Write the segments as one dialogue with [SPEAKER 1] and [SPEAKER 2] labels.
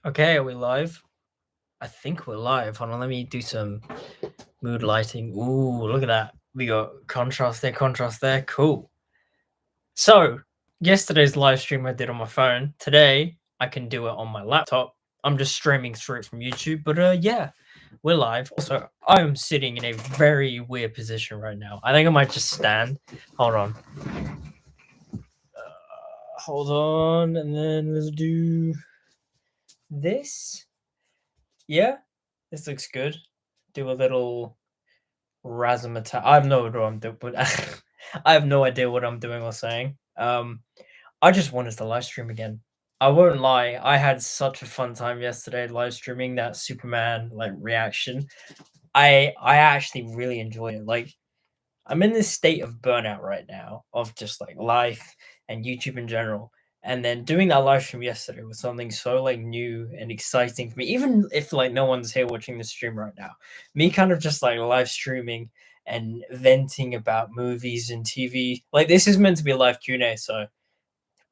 [SPEAKER 1] Okay, are we live? I think we're live. Hold on, let me do some mood lighting. Ooh, look at that. We got contrast there, contrast there. Cool. So, yesterday's live stream I did on my phone. Today, I can do it on my laptop. I'm just streaming straight from YouTube, but yeah, we're live. Also, I am sitting in a very weird position right now. I think I might just stand. Hold on. Hold on, and then let's do this. Yeah, this looks good. Do a little razzmatazz. I have no idea what I'm doing, but I have no idea what I'm doing or saying. I just wanted to live stream again. I won't lie, I had such a fun time yesterday live streaming that Superman like reaction. I actually really enjoy it. Like I'm in this state of burnout right now of just like life and YouTube in general. And then doing that live stream yesterday was something so like new and exciting for me, even if like no one's here watching the stream right now. Me kind of just like live streaming and venting about movies and TV. Like this is meant to be a live Q&A, so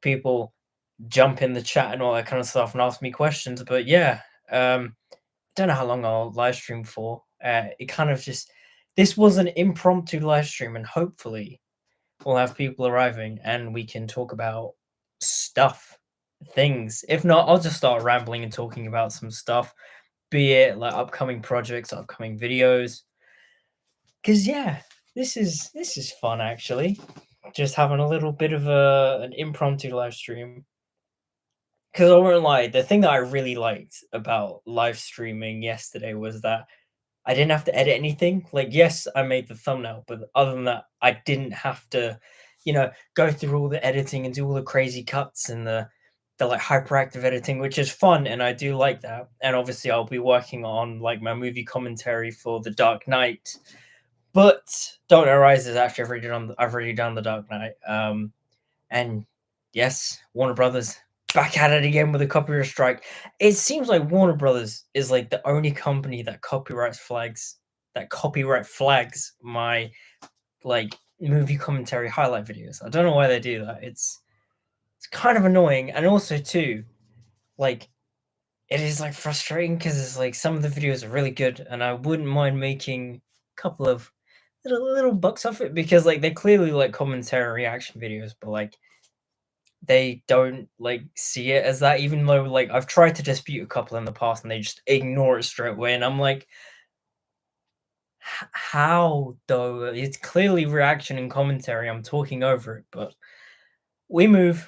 [SPEAKER 1] people jump in the chat and all that kind of stuff and ask me questions. But yeah, don't know how long I'll live stream for. It kind of just this was an impromptu live stream, and hopefully we'll have people arriving and we can talk about stuff, things. If not, I'll just start rambling and talking about some stuff, be it like upcoming projects, upcoming videos. Cause yeah, this is fun actually. Just having a little bit of an impromptu live stream. Because I won't lie, the thing that I really liked about live streaming yesterday was that I didn't have to edit anything. Like, yes, I made the thumbnail, but other than that, I didn't have to, go through all the editing and do all the crazy cuts and the like hyperactive editing, which is fun, and I do like that. And obviously, I'll be working on like my movie commentary for The Dark Knight. But Dark Knight Rises actually I've already done The Dark Knight. And yes, Warner Brothers back at it again with a copyright strike. It seems like Warner Brothers is like the only company that copyright flags my like movie commentary highlight videos. I don't know why they do that. It's kind of annoying, and also too, like it is like frustrating because it's like some of the videos are really good, and I wouldn't mind making a couple of little bucks off it because like they're clearly like commentary reaction videos, but like they don't like see it as that, even though like I've tried to dispute a couple in the past and they just ignore it straight away, and I'm like, how though? It's clearly reaction and commentary. I'm talking over it, but we move.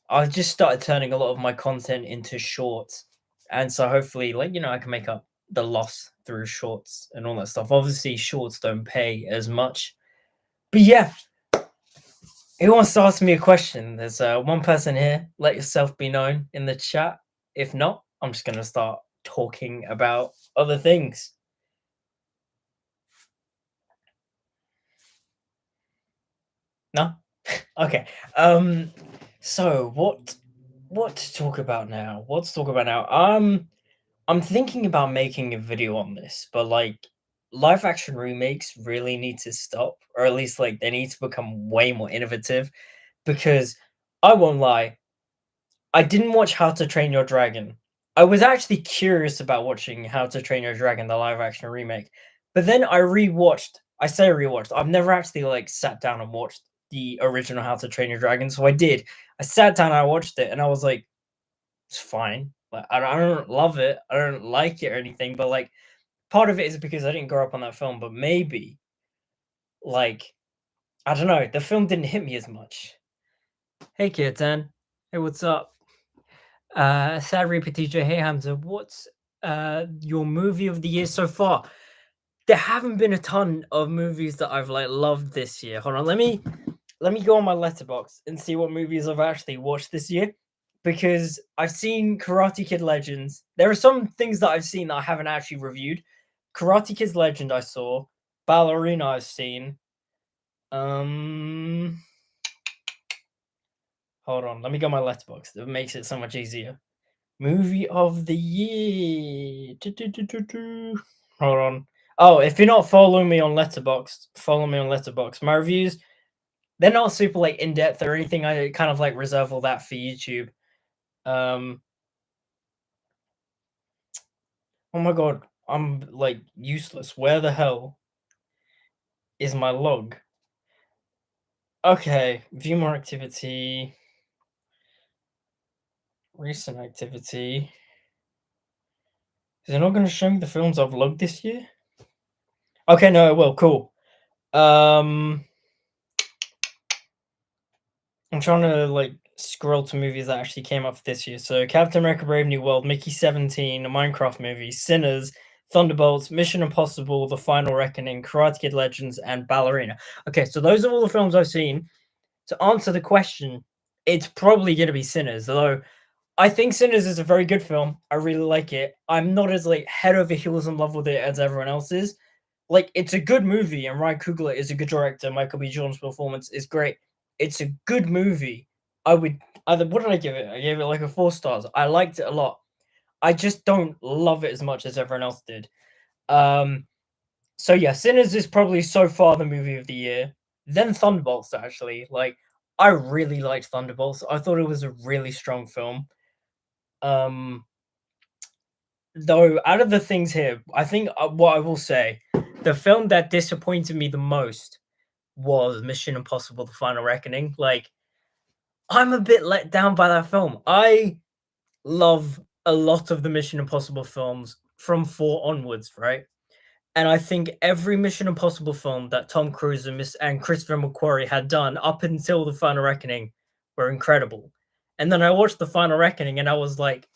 [SPEAKER 1] I just started turning a lot of my content into shorts, and so hopefully, like I can make up the loss through shorts and all that stuff. Obviously, shorts don't pay as much, but yeah, who wants to ask me a question? There's one person here. Let yourself be known in the chat. If not, I'm just going to start talking about other things. No? Okay. So what to talk about now? What to talk about now? I'm thinking about making a video on this, but like live action remakes really need to stop, or at least like they need to become way more innovative because I won't lie, I didn't watch How to Train Your Dragon. I was actually curious about watching How to Train Your Dragon, the live action remake. But then I say rewatched. I've never actually like sat down and watched the original How to Train Your Dragon. So I did. I sat down and I watched it and I was like, it's fine. Like I don't love it. I don't like it or anything, but like part of it is because I didn't grow up on that film, but maybe like I don't know, the film didn't hit me as much. Hey Kirtan. Hey, what's up? Sad Reaper TJ, hey Hamza, what's your movie of the year so far? There haven't been a ton of movies that I've like loved this year. Hold on, let me go on my letterbox and see what movies I've actually watched this year. Because I've seen Karate Kid Legends. There are some things that I've seen that I haven't actually reviewed. Karate Kid Legend I saw. Ballerina I've seen. Hold on, let me go on my letterbox. That makes it so much easier. Movie of the year. Hold on. Oh, if you're not following me on Letterboxd, follow me on Letterboxd. My reviews, they're not super like in depth or anything. I kind of like reserve all that for YouTube. Oh my god, I'm like useless. Where the hell is my log? Okay, view more activity, recent activity. Is it not going to show me the films I've logged this year? Okay, no, it will. Cool. Um, I'm trying to like scroll to movies that actually came up this year. So Captain America: Brave New World, Mickey 17, a Minecraft movie, Sinners, Thunderbolts, Mission Impossible, The Final Reckoning, Karate Kid Legends, and Ballerina. Okay, so those are all the films I've seen. To answer the question, it's probably going to be Sinners, although I think Sinners is a very good film. I really like it. I'm not as like head over heels in love with it as everyone else is. Like, it's a good movie, and Ryan Coogler is a good director. Michael B. Jordan's performance is great. It's a good movie. I would either what did I give it? I gave it like a 4 stars. I liked it a lot. I just don't love it as much as everyone else did. Um, so yeah, Sinners is probably so far the movie of the year. Then Thunderbolts, actually. Like, I really liked Thunderbolts. I thought it was a really strong film. Um, though out of the things here, I think what I will say, the film that disappointed me the most was Mission Impossible: The Final Reckoning. Like, I'm a bit let down by that film. I love a lot of the Mission Impossible films from 4 onwards, right? And I think every Mission Impossible film that Tom Cruise and Christopher McQuarrie had done up until The Final Reckoning were incredible. And then I watched The Final Reckoning and I was like,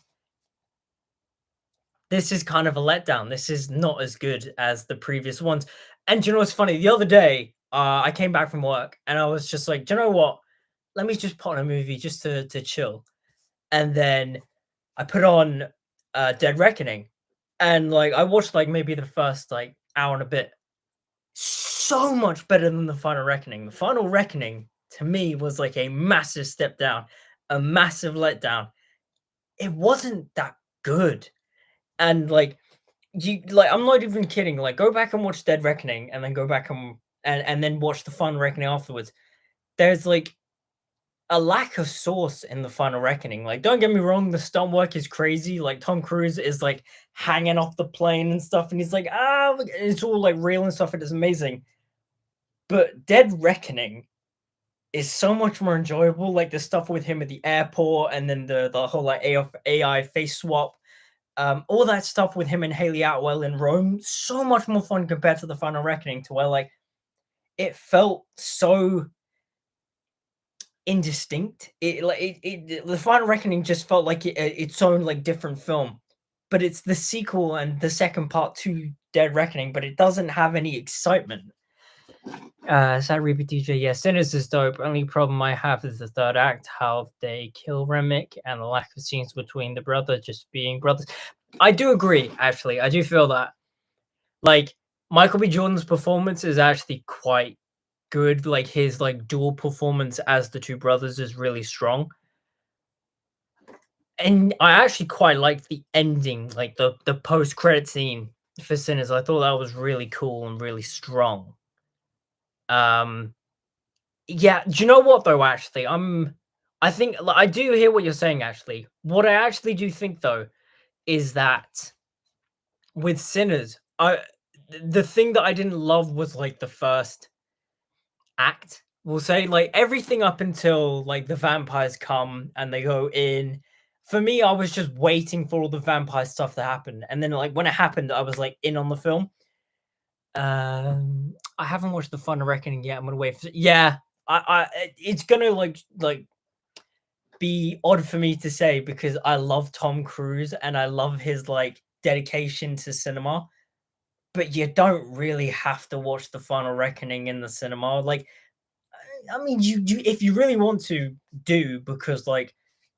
[SPEAKER 1] this is kind of a letdown. This is not as good as the previous ones. And do you know what's funny? The other day, I came back from work and I was just like, do you know what? Let me just put on a movie just to chill. And then I put on Dead Reckoning. And like I watched like maybe the first like hour and a bit. So much better than the Final Reckoning. The Final Reckoning to me was like a massive step down, a massive letdown. It wasn't that good. And like you like I'm not even kidding. Like go back and watch Dead Reckoning and then go back and then watch the Final Reckoning afterwards. There's like a lack of source in the Final Reckoning. Like, don't get me wrong, the stunt work is crazy. Like Tom Cruise is like hanging off the plane and stuff, and he's like, look, it's all like real and stuff, and it's amazing. But Dead Reckoning is so much more enjoyable. Like the stuff with him at the airport, and then the whole like AI face swap, all that stuff with him and Haley Atwell in Rome, so much more fun compared to the Final Reckoning. To where like it felt so indistinct. The Final Reckoning just felt like its own like different film, but it's the sequel and the second part to Dead Reckoning, but it doesn't have any excitement. Sad Reaper DJ, yeah, Sinners is dope. Only problem I have is the third act, how they kill Remick and the lack of scenes between the brother just being brothers. I do agree, actually. I do feel that. Like, Michael B. Jordan's performance is actually quite good. Like, his, like, dual performance as the two brothers is really strong. And I actually quite liked the ending, like, the post-credit scene for Sinners. I thought that was really cool and really strong. Um Yeah, do you know what though, actually? I think like, I do hear what you're saying, actually. What I actually do think though is that with Sinners, the thing that I didn't love was like the first act. We'll say like everything up until like the vampires come and they go in. For me, I was just waiting for all the vampire stuff to happen. And then like when it happened, I was like in on the film. I haven't watched The Final Reckoning yet. I'm gonna wait for yeah. It's gonna like be odd for me to say because I love Tom Cruise and I love his like dedication to cinema, but you don't really have to watch The Final Reckoning in the cinema. Like, I mean, you if you really want to do because like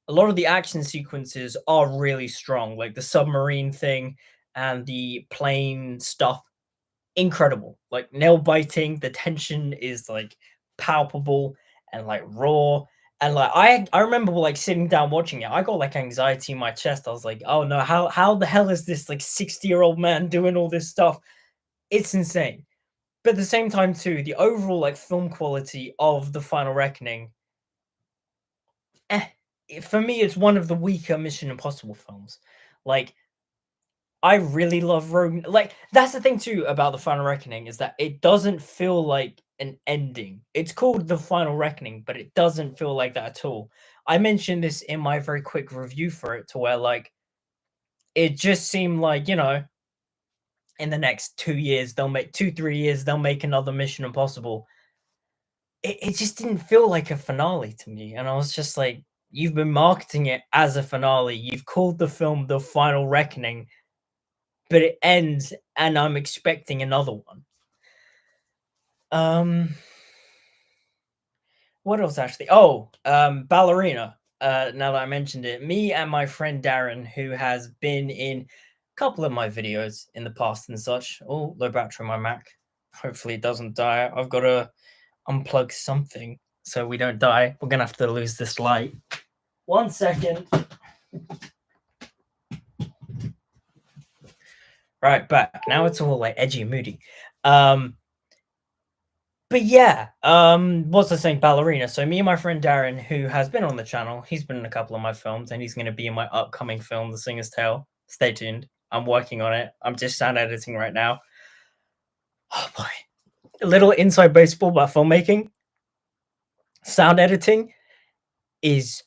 [SPEAKER 1] a lot of the action sequences are really strong, like the submarine thing and the plane stuff incredible. Like nail biting, the tension is like palpable and like raw. And like I remember like sitting down watching it. I got like anxiety in my chest. I was like, oh no, how the hell is this like 60-year-old man doing all this stuff? It's insane. But at the same time, too, the overall like film quality of the Final Reckoning, eh, for me, it's one of the weaker Mission Impossible films. Like I really love Rogue. Like that's the thing too about the Final Reckoning is that it doesn't feel like an ending. It's called the Final Reckoning, but it doesn't feel like that at all. I mentioned this in my very quick review for it, to where like it just seemed like, in the next 2 years they'll make 2 3 years they'll make another Mission Impossible. It just didn't feel like a finale to me, and I was just like, you've been marketing it as a finale. You've called the film the Final Reckoning, but it ends and I'm expecting another one. Um, what else actually? Oh, Ballerina. Now that I mentioned it, me and my friend Darren, who has been in a couple of my videos in the past and such. Oh, low battery on my Mac. Hopefully it doesn't die. I've got to unplug something so we don't die. We're gonna have to lose this light. 1 second. Right, back. Now it's all like edgy and moody. But yeah, what's I saying? Ballerina. So me and my friend Darren, who has been on the channel, he's been in a couple of my films, and he's going to be in my upcoming film, The Singer's Tale. Stay tuned. I'm working on it. I'm just sound editing right now. Oh boy, a little inside baseball about filmmaking. Sound editing is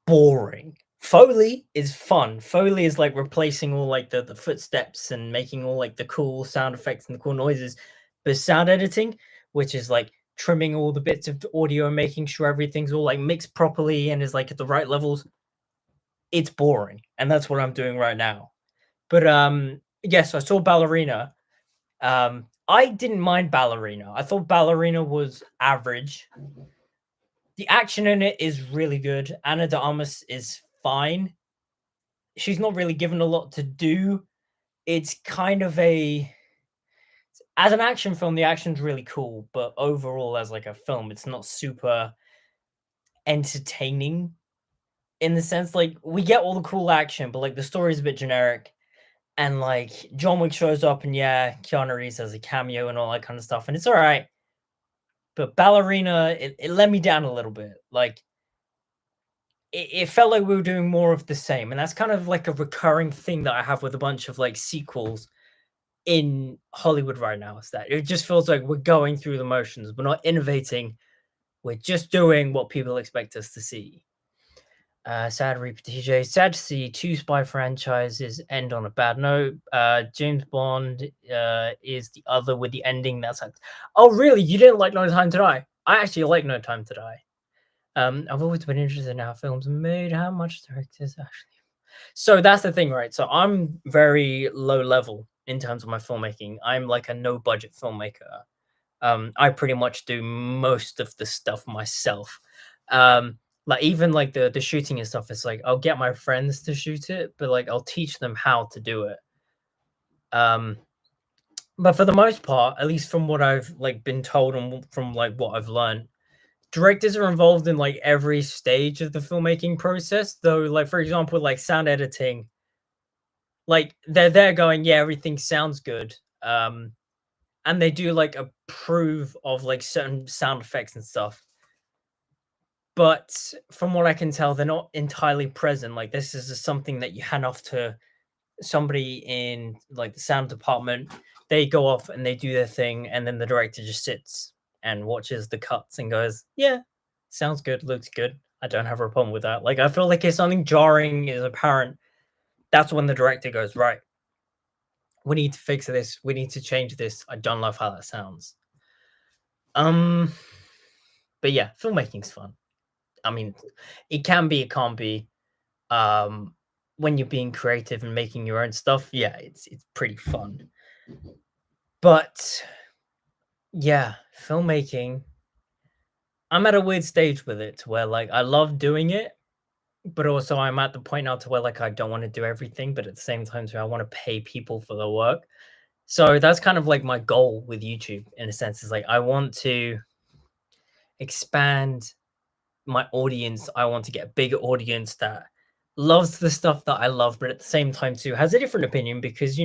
[SPEAKER 1] boring. Foley is fun. Foley is like replacing all like the footsteps and making all like the cool sound effects and the cool noises. But sound editing, which is like trimming all the bits of audio and making sure everything's all like mixed properly and is like at the right levels, it's boring. And that's what I'm doing right now. But yes, I saw Ballerina. I didn't mind Ballerina. I thought Ballerina was average. The action in it is really good. Anna de Armas is fine. She's not really given a lot to do. It's kind of as an action film, the action's really cool, but overall as like a film, it's not super entertaining in the sense like we get all the cool action, but like the story's a bit generic. And like John Wick shows up and yeah, Keanu Reeves has a cameo and all that kind of stuff, and it's all right. But Ballerina, it let me down a little bit. Like it felt like we were doing more of the same, and that's kind of like a recurring thing that I have with a bunch of like sequels in Hollywood right now. Is that it just feels like we're going through the motions, we're not innovating, we're just doing what people expect us to see. Sad Reaper TJ, sad to see two spy franchises end on a bad note. James Bond is the other with the ending that's like, oh really? You didn't like No Time to Die? I actually like No Time to Die. I've always been interested in how films are made, how much directors actually. So that's the thing, right? So I'm very low level in terms of my filmmaking. I'm like a no budget filmmaker. I pretty much do most of the stuff myself. Like even like the shooting and stuff, it's like I'll get my friends to shoot it, but like I'll teach them how to do it. But for the most part, at least from what I've like been told and from like what I've learned, directors are involved in like every stage of the filmmaking process. Though, like for example, like sound editing, like they're there going, yeah, everything sounds good. And they do like approve of like certain sound effects and stuff. But from what I can tell, they're not entirely present. Like this is just something that you hand off to somebody in like the sound department. They go off and they do their thing, and then the director just sits and watches the cuts and goes, "Yeah, sounds good, looks good. I don't have a problem with that." Like I feel like if something jarring is apparent, that's when the director goes, "Right, we need to fix this. We need to change this. I don't love how that sounds." Um, but yeah, filmmaking's fun. I mean, it can be, it can't be. Um, when you're being creative and making your own stuff, yeah, it's pretty fun. But yeah, filmmaking, I'm at a weird stage with it to where like I love doing it, but also I'm at the point now to where like I don't want to do everything, but at the same time, so I want to pay people for the work. So that's kind of like my goal with YouTube in a sense, is like I want to expand my audience. I want to get a bigger audience that loves the stuff that I love, but at the same time too has a different opinion because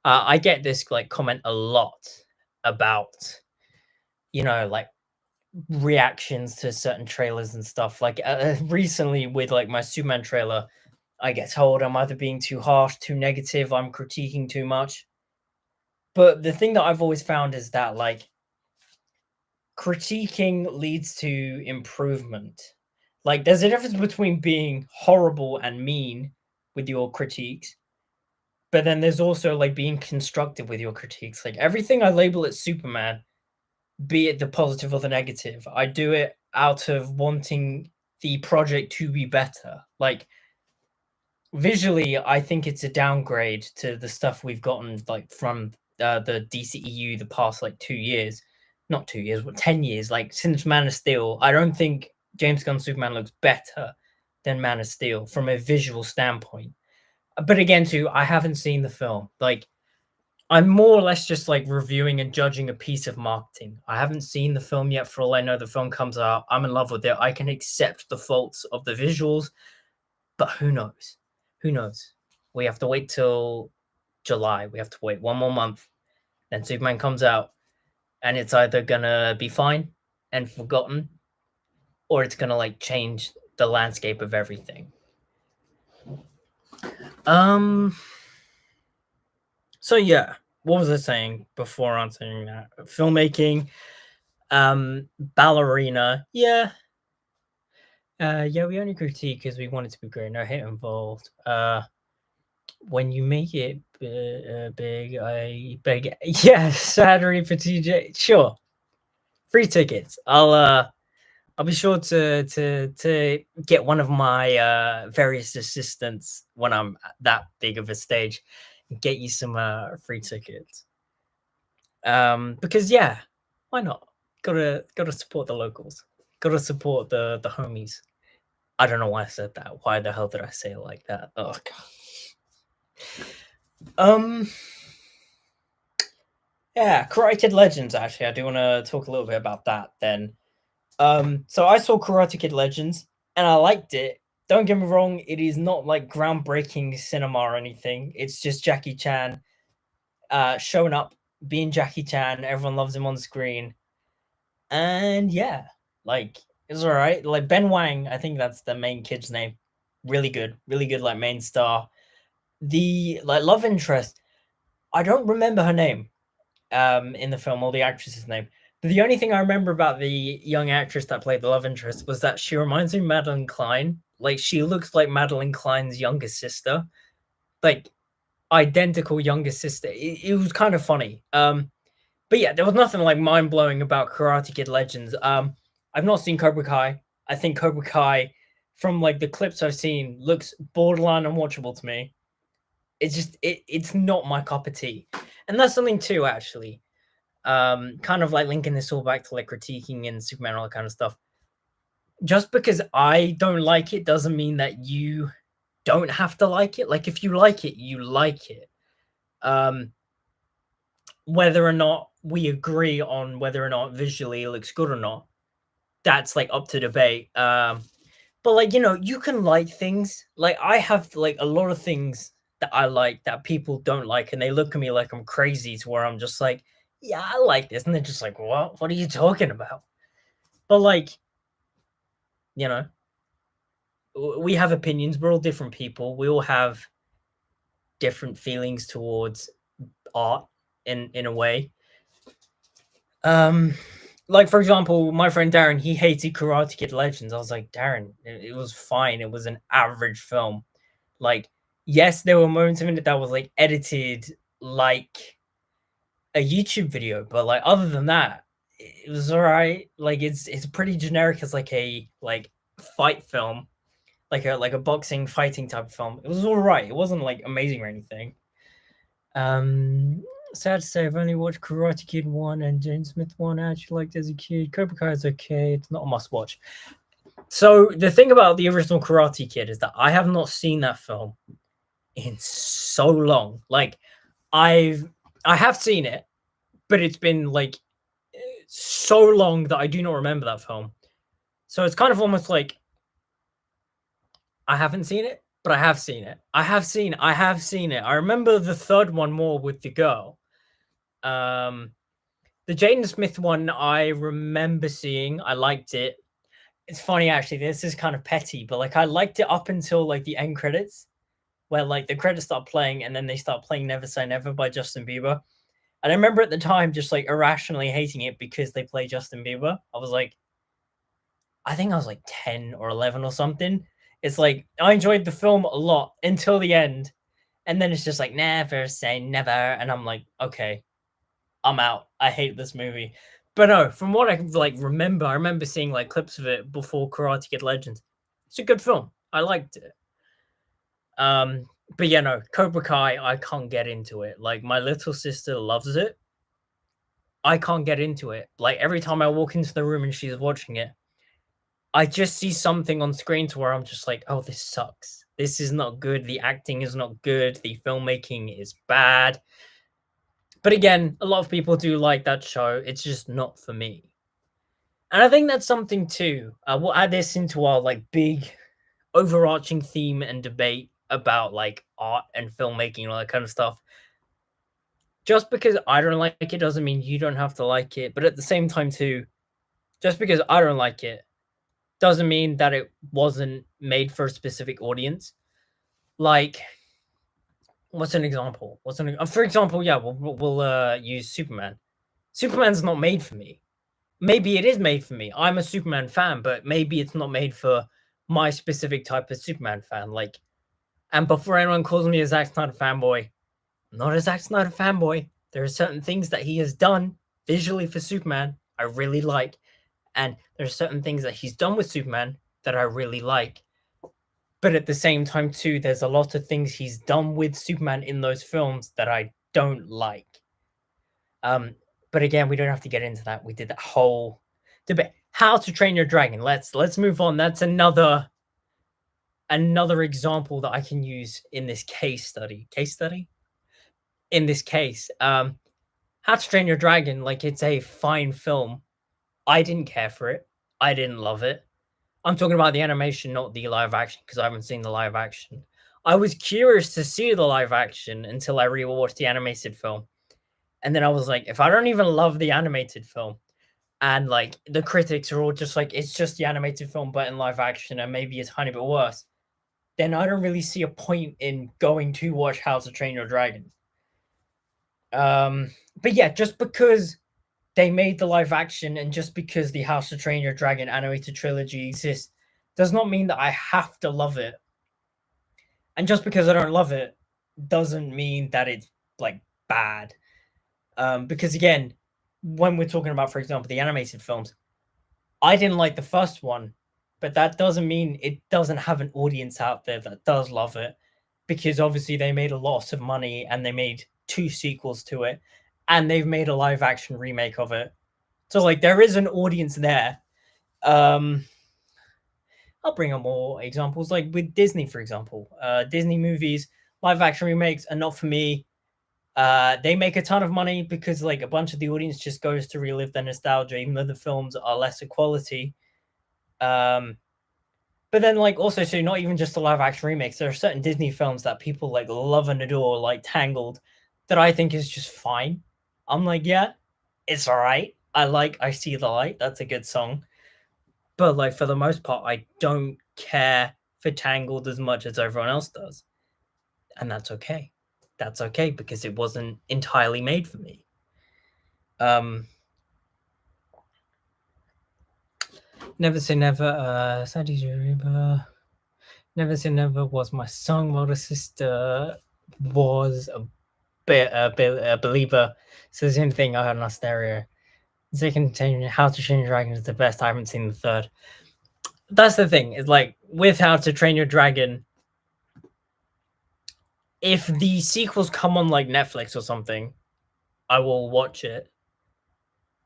[SPEAKER 1] I get this like comment a lot about like reactions to certain trailers and stuff. Like recently with like my Superman trailer, I get told I'm either being too harsh, too negative, I'm critiquing too much. But the thing that I've always found is that like critiquing leads to improvement. Like there's a difference between being horrible and mean with your critiques, but then there's also like being constructive with your critiques. Like everything I label it Superman, be it the positive or the negative, I do it out of wanting the project to be better. Like visually, I think it's a downgrade to the stuff we've gotten like from the DCEU the past like 2 years, not 2 years, but 10 years. Like since Man of Steel, I don't think James Gunn's Superman looks better than Man of Steel from a visual standpoint. But again, too, I haven't seen the film. Like I'm more or less just like reviewing and judging a piece of marketing. I haven't seen the film yet. For all I know, the film comes out. I'm in love with it. I can accept the faults of the visuals, but who knows? Who knows? We have to wait till July. We have to wait one more month. Then Superman comes out, and it's either gonna be fine and forgotten, or it's gonna like change the landscape of everything. Um. So yeah, what was I saying before answering that? Filmmaking, ballerina. Yeah, yeah. We only critique because we want it to be great. No hate involved. When you make it big, I beg. Yeah, Saturday for TJ. Sure, free tickets. I'll be sure to get one of my various assistants when I'm at that big of a stage and get you some free tickets. Because yeah, why not? Gotta support the locals. Gotta support the homies. I don't know why I said that. Why the hell did I say it like that? Oh god. Yeah, Karate Kid Legends. Actually, I do want to talk a little bit about that. Then, so I saw Karate Kid Legends and I liked it. Don't get me wrong; it is not like groundbreaking cinema or anything. It's just Jackie Chan, showing up, being Jackie Chan. Everyone loves him on screen, and yeah, like it's all right. Like Ben Wang, I think that's the main kid's name. Really good. Like main star. The like love interest. I don't remember her name in the film or the actress's name. But the only thing I remember about the young actress that played the love interest was that she reminds me of Madeline Klein. Like she looks like Madeline Klein's younger sister, like identical younger sister. It was kind of funny. But yeah, there was nothing like mind blowing about Karate Kid Legends. I've not seen Cobra Kai. I think Cobra Kai, from like the clips I've seen, looks borderline unwatchable to me. It's just it's not my cup of tea, and that's something too actually. Kind of like linking this all back to like critiquing and Superman, all that kind of stuff. Just because I don't like it doesn't mean that you don't have to like it. Like if you like it, you like it. Whether or not we agree on whether or not visually it looks good or not, that's like up to debate. But like you can like things. Like I have like a lot of things that I like that people don't like, and they look at me like I'm crazy. To where I'm just like, yeah, I like this, and they're just like, what? What are you talking about? But like, you know, we have opinions. We're all different people. We all have different feelings towards art in a way. Like for example, my friend Darren, he hated Karate Kid Legends. I was like, Darren, it was fine. It was an average film. Like, yes, there were moments in it that was like edited like a YouTube video, but like other than that, it was all right. Like it's pretty generic as like a like fight film, like a boxing fighting type of film. It was all right. It wasn't like amazing or anything. Sad to say, I've only watched Karate Kid 1 and Jaden Smith 1. I actually liked as a kid. Cobra Kai is okay. It's not a must watch. So the thing about the original Karate Kid is that I have not seen that film in so long. Like I have seen it, but it's been like so long that I do not remember that film. So it's kind of almost like I haven't seen it, but I have seen it. I have seen it. I remember the third one more with the girl. The Jaden Smith one I remember seeing. I liked it. It's funny actually. This is kind of petty, but like I liked it up until like the end credits. where like the credits start playing and then they start playing Never Say Never by Justin Bieber. And I remember at the time just like irrationally hating it because they play Justin Bieber. I was like, I think I was like 10 or 11 or something. It's like I enjoyed the film a lot until the end. And then it's just like, never say never. And I'm like, okay, I'm out. I hate this movie. But no, from what I can like remember, I remember seeing like clips of it before Karate Kid Legends. It's a good film. I liked it. Um, but yeah, no, Cobra Kai, I can't get into it. Like my little sister loves it. I can't get into it. Like every time I walk into the room and she's watching it, I just see something on screen to where I'm just like, oh, this sucks. This is not good. The acting is not good. The filmmaking is bad. But again, a lot of people do like that show. It's just not for me. And I think that's something too. We'll add this into our like big overarching theme and debate about like art and filmmaking and all that kind of stuff. Just because I don't like it doesn't mean you don't have to like it. But at the same time, too, just because I don't like it doesn't mean that it wasn't made for a specific audience. Like, what's an example? For example, yeah, we'll use Superman. Superman's not made for me. Maybe it is made for me. I'm a Superman fan, but maybe it's not made for my specific type of Superman fan. Like, and before anyone calls me a Zack Snyder fanboy, I'm not a Zack Snyder fanboy. There are certain things that he has done visually for Superman I really like, and there are certain things that he's done with Superman that I really like. But at the same time, too, there's a lot of things he's done with Superman in those films that I don't like. But again, we don't have to get into that. We did that whole debate. How to Train Your Dragon. Let's move on. That's another example that I can use in this case study. Case study? In this case. How to Train Your Dragon, like it's a fine film. I didn't care for it. I didn't love it. I'm talking about the animation, not the live action, because I haven't seen the live action. I was curious to see the live action until I rewatched the animated film. And then I was like, if I don't even love the animated film, and like the critics are all just like, it's just the animated film, but in live action, and maybe a tiny bit worse, then I don't really see a point in going to watch How to Train Your Dragon. But yeah, just because they made the live action and just because the How to Train Your Dragon animated trilogy exists does not mean that I have to love it. And just because I don't love it doesn't mean that it's like bad. Because again, when we're talking about, for example, the animated films, I didn't like the first one, but that doesn't mean it doesn't have an audience out there that does love it, because obviously they made a lot of money and they made 2 sequels to it, and they've made a live action remake of it. So like there is an audience there. I'll bring up more examples, like with Disney, for example. Disney movies, live action remakes are not for me. They make a ton of money because like a bunch of the audience just goes to relive their nostalgia, even though the films are lesser quality. But then like also, so not even just the live action remakes, there are certain Disney films that people like love and adore, like Tangled, that I think is just fine. I'm like, yeah, it's all right. I See the Light. That's a good song. But like for the most part, I don't care for Tangled as much as everyone else does. And that's okay. That's okay because it wasn't entirely made for me. Never Say Never, Sadie Jariba. Never Say Never was my song while the sister was a believer. So the only thing I heard on stereo. Second, How to Train Your Dragon is the best. I haven't seen the third. That's the thing. Is like with How to Train Your Dragon, if the sequels come on like Netflix or something, I will watch it.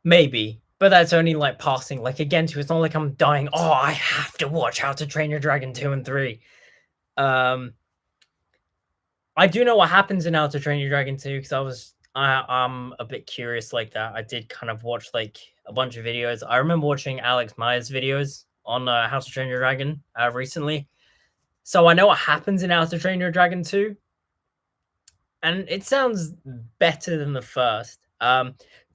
[SPEAKER 1] Maybe, but that's only like passing. Like again, too, it's not like I'm dying. Oh, I have to watch How to Train Your Dragon 2 and 3. I do know what happens in How to Train Your Dragon 2 because I'm a bit curious like that. I did kind of watch like a bunch of videos. I remember watching Alex Myers videos on How to Train Your Dragon recently. So I know what happens in How to Train Your Dragon 2. And it sounds better than the first.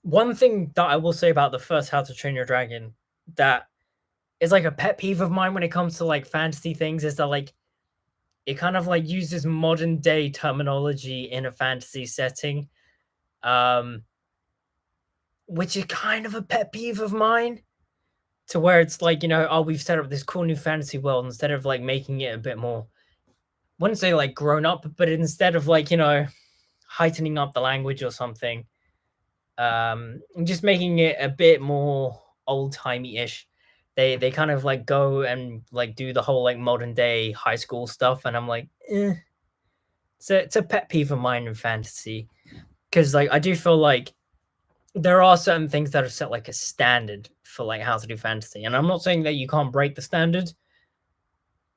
[SPEAKER 1] One thing that I will say about the first How to Train Your Dragon that is like a pet peeve of mine when it comes to like fantasy things is that like it kind of like uses modern day terminology in a fantasy setting, um, which is kind of a pet peeve of mine. To where it's like, oh, we've set up this cool new fantasy world instead of like making it a bit more, wouldn't say like grown up, but instead of like, heightening up the language or something, just making it a bit more old timey ish. They kind of like go and like do the whole like modern day high school stuff, and I'm like, it's a pet peeve of mine in fantasy, because like I do feel like there are certain things that are set like a standard for like how to do fantasy, and I'm not saying that you can't break the standard,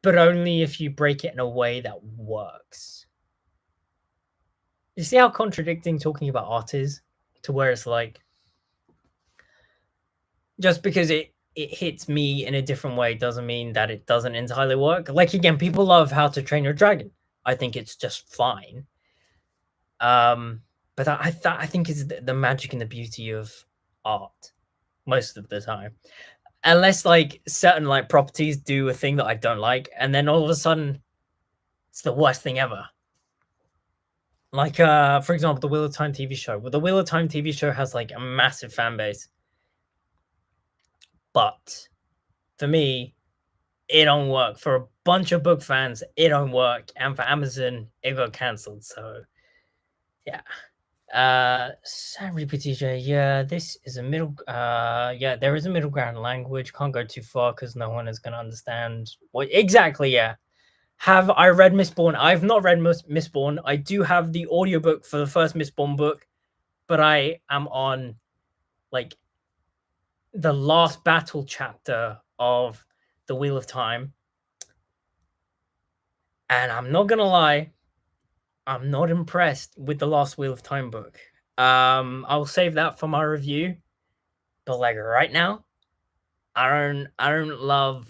[SPEAKER 1] but only if you break it in a way that works. You see how contradicting talking about art is, to where it's like, just because it hits me in a different way doesn't mean that it doesn't entirely work. Like again, people love How to Train Your Dragon. I think it's just fine. But I think it's the magic and the beauty of art most of the time. Unless like certain like properties do a thing that I don't like, and then all of a sudden it's the worst thing ever. Like for example, the Wheel of Time TV show. Well, the Wheel of Time TV show has like a massive fan base. But for me, it don't work. For a bunch of book fans, it don't work. And for Amazon, it got cancelled. So yeah. Sorry, PTJ. Yeah, this is a middle. Yeah, there is a middle ground language. Can't go too far because no one is gonna understand what exactly. Yeah. Have I read Mistborn? I've not read Mistborn. I do have the audiobook for the first Mistborn book, but I am on like the last battle chapter of the Wheel of Time. And I'm not gonna lie, I'm not impressed with the last Wheel of Time book. I'll save that for my review. But like right now, I don't love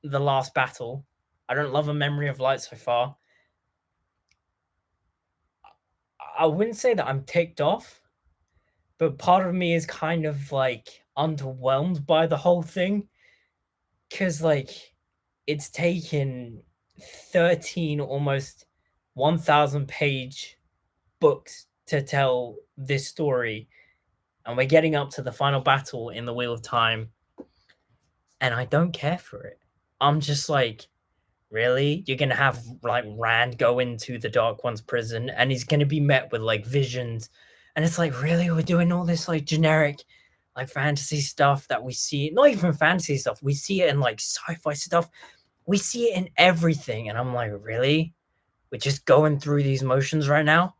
[SPEAKER 1] the last battle. I don't love A Memory of Light so far. I wouldn't say that I'm ticked off, but part of me is kind of like underwhelmed by the whole thing. Cause like it's taken 13 almost 1,000 page books to tell this story, and we're getting up to the final battle in the Wheel of Time, and I don't care for it. I'm just like, really? You're gonna have like Rand go into the Dark One's prison, and he's gonna be met with like visions, and it's like, really, we're doing all this like generic like fantasy stuff that we see, not even fantasy stuff, we see it in like sci-fi stuff, we see it in everything, and I'm like, really? We're just going through these motions right now.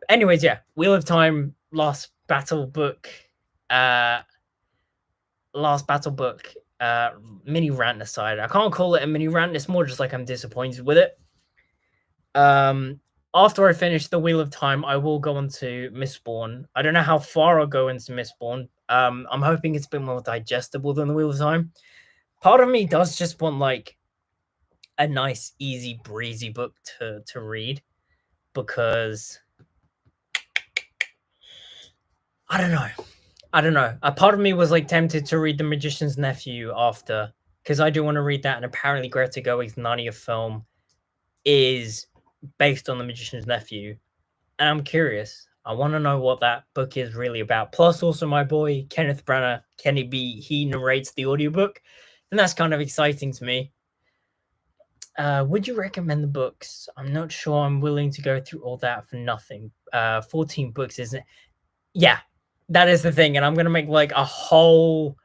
[SPEAKER 1] Anyways, yeah, Wheel of Time, last battle book, mini rant aside. I can't call it a mini rant, it's more just like I'm disappointed with it. After I finish the Wheel of Time, I will go on to Mistborn. I don't know how far I'll go into Mistborn. I'm hoping it's a bit more digestible than the Wheel of Time. Part of me does just want like a nice, easy, breezy book to read, because I don't know. A part of me was like tempted to read The Magician's Nephew after, because I do want to read that, and apparently Greta Gerwig's Narnia film is based on The Magician's Nephew, and I'm curious. I want to know what that book is really about. Plus, also my boy Kenneth Branagh, Kenny B, he narrates the audiobook, and that's kind of exciting to me. Would you recommend the books? I'm not sure I'm willing to go through all that for nothing. 14 books, isn't it? Yeah, that is the thing, and I'm gonna make like a whole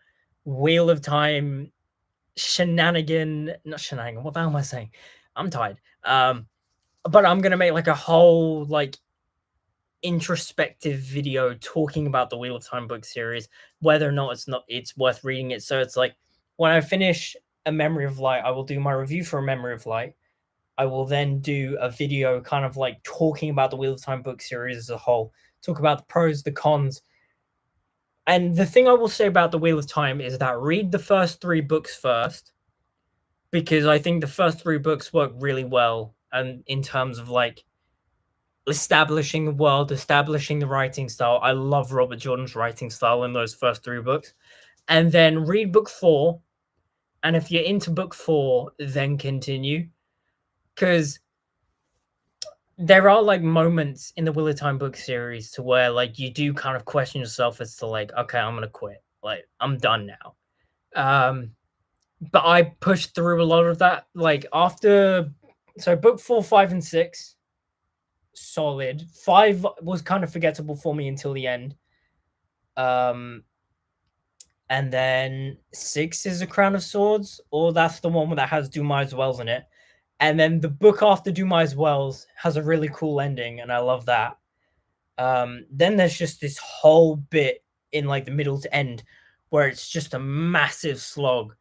[SPEAKER 1] Wheel of Time not shenanigan. What the hell am I saying? I'm tired. But I'm gonna make like a whole like introspective video talking about the Wheel of Time book series, whether or not it's worth reading it. So it's like when I finish A Memory of Light, I will do my review for A Memory of Light. I will then do a video kind of like talking about the Wheel of Time book series as a whole, talk about the pros, the cons. And the thing I will say about the Wheel of Time is that read the first 3 books first, because I think the first 3 books work really well, and in terms of like establishing the world, establishing the writing style. I love Robert Jordan's writing style in those first 3 books. And then read book 4, And if you're into book 4, then continue. Because there are like moments in the Wheel of Time book series to where like you do kind of question yourself as to like, okay, I'm gonna quit. Like I'm done now. Um, but I pushed through a lot of that. Like after so book 4, 5, and 6, solid. 5 was kind of forgettable for me until the end. Um and then 6 is a Crown of Swords, or that's the one that has Dumai's Wells in it. And then the book after Dumai's Wells has a really cool ending, and I love that. Then there's just this whole bit in like the middle to end where it's just a massive slog,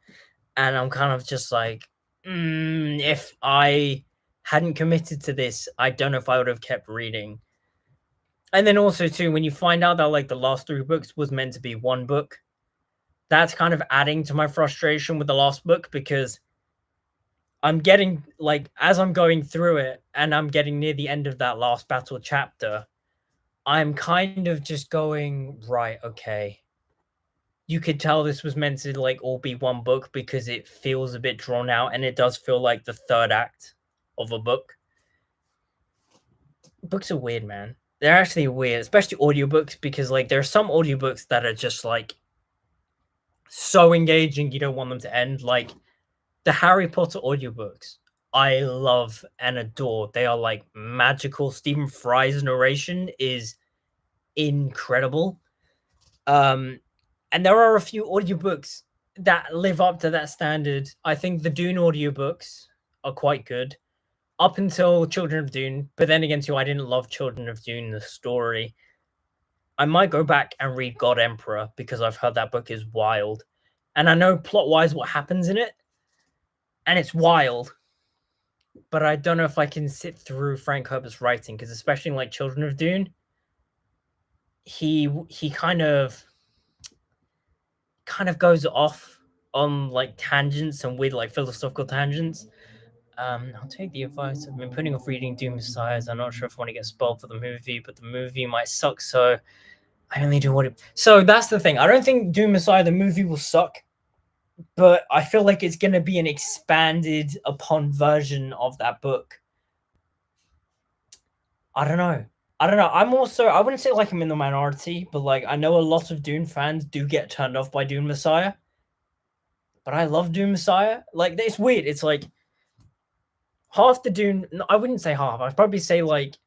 [SPEAKER 1] and I'm kind of just like, if I hadn't committed to this, I don't know if I would have kept reading. And then also too, when you find out that like the last 3 books was meant to be one book, that's kind of adding to my frustration with the last book, because I'm getting like, as I'm going through it and I'm getting near the end of that last battle chapter, I'm kind of just going, right, okay. You could tell this was meant to like all be one book because it feels a bit drawn out, and it does feel like the third act of a book. Books are weird, man. They're actually weird, especially audiobooks, because like there are some audiobooks that are just like so engaging you don't want them to end. Like the Harry Potter audiobooks, I love and adore. They are like magical. Stephen Fry's narration is incredible. And there are a few audiobooks that live up to that standard. I think the Dune audiobooks are quite good up until Children of Dune, but then again too, I didn't love Children of Dune, the story. I might go back and read God Emperor because I've heard that book is wild. And I know plot-wise what happens in it, and it's wild. But I don't know if I can sit through Frank Herbert's writing, because especially in like Children of Dune, he kind of goes off on like tangents and weird like philosophical tangents. I'll take the advice. I've been putting off reading Doom Messiahs. I'm not sure if I want to get spoiled for the movie, but the movie might suck, so I only do what it. So that's the thing. I don't think Doom Messiah the movie will suck, but I feel like it's going to be an expanded upon version of that book. I don't know. I'm also, I wouldn't say like I'm in the minority, but like I know a lot of Dune fans do get turned off by Dune Messiah. But I love Dune Messiah. Like it's weird. It's like half the Dune. No, I wouldn't say half. I'd probably say like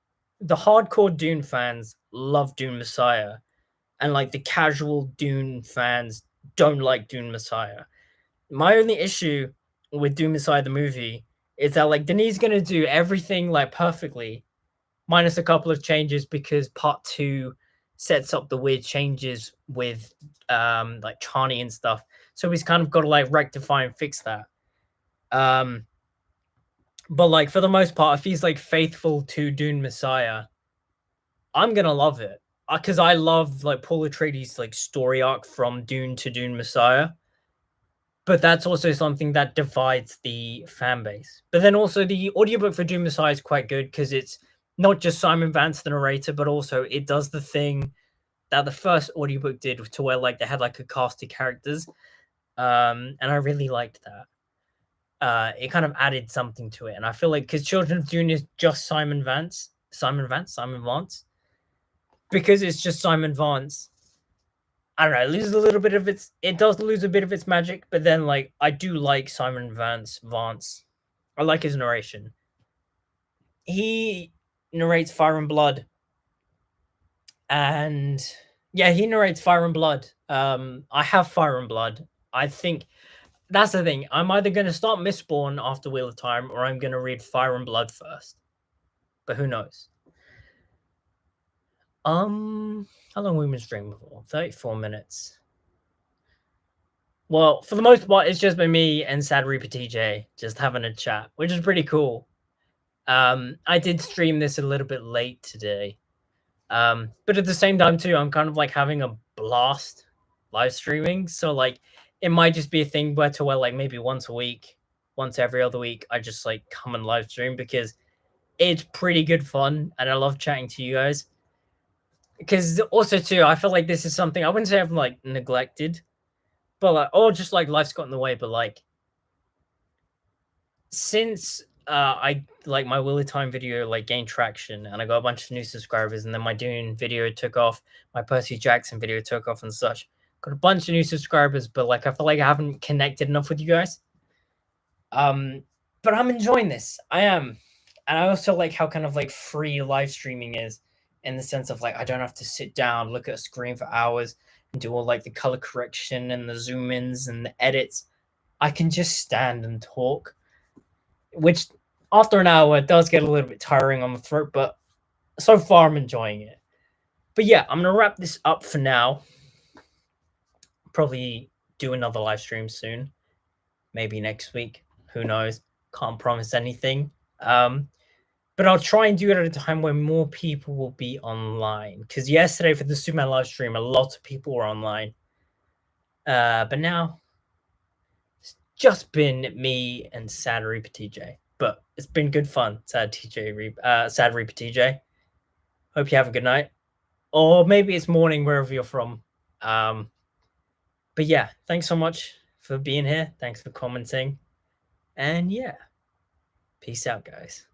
[SPEAKER 1] the hardcore Dune fans love Dune Messiah, and like the casual Dune fans don't like Dune Messiah. My only issue with Dune Messiah the movie is that like Denis gonna do everything like perfectly, minus a couple of changes because part 2 sets up the weird changes with like Chani and stuff. So he's kind of got to like rectify and fix that. But like for the most part, if he's like faithful to Dune Messiah, I'm gonna love it. Because I love like Paul Atreides' like story arc from Dune to Dune Messiah. But that's also something that divides the fan base. But then also the audiobook for Dune Messiah is quite good because it's not just Simon Vance the narrator, but also it does the thing that the first audiobook did, to where like they had like a cast of characters. And I really liked that. It kind of added something to it. And I feel like because Children of Dune is just Simon Vance. Because it's just Simon Vance, I don't know, it does lose a bit of its magic, but then like I do like Simon Vance. I like his narration. He narrates Fire and Blood. And yeah, he narrates Fire and Blood. I have Fire and Blood. I think that's the thing. I'm either going to start Mistborn after Wheel of Time, or I'm going to read Fire and Blood first. But who knows? How long have we been streaming for? 34 minutes. Well, for the most part, it's just been me and Sad Reaper TJ just having a chat, which is pretty cool. I did stream this a little bit late today. But at the same time too, I'm kind of like having a blast live streaming. So like it might just be a thing where like maybe once a week, once every other week, I just like come and live stream because it's pretty good fun and I love chatting to you guys. Because also too, I feel like this is something I wouldn't say I've like neglected, but like, or just like life's got in the way, but like since I like my Willy Time video like gained traction and I got a bunch of new subscribers, and then my Dune video took off, my Percy Jackson video took off and such. Got a bunch of new subscribers, but like I feel like I haven't connected enough with you guys. But I'm enjoying this. I am. And I also like how kind of like free live streaming is, in the sense of like I don't have to sit down, look at a screen for hours and do all like the color correction and the zoom ins and the edits. I can just stand and talk, which after an hour does get a little bit tiring on the throat, but so far I'm enjoying it. But yeah, I'm gonna wrap this up for now. Probably do another live stream soon, maybe next week. Who knows? Can't promise anything. But I'll try and do it at a time when more people will be online. Because yesterday for the Superman live stream, a lot of people were online. But now it's just been me and Sad Reaper TJ. But it's been good fun, Sad Sad Reaper TJ. Hope you have a good night. Or maybe it's morning wherever you're from. But yeah, thanks so much for being here. Thanks for commenting. And yeah, peace out, guys.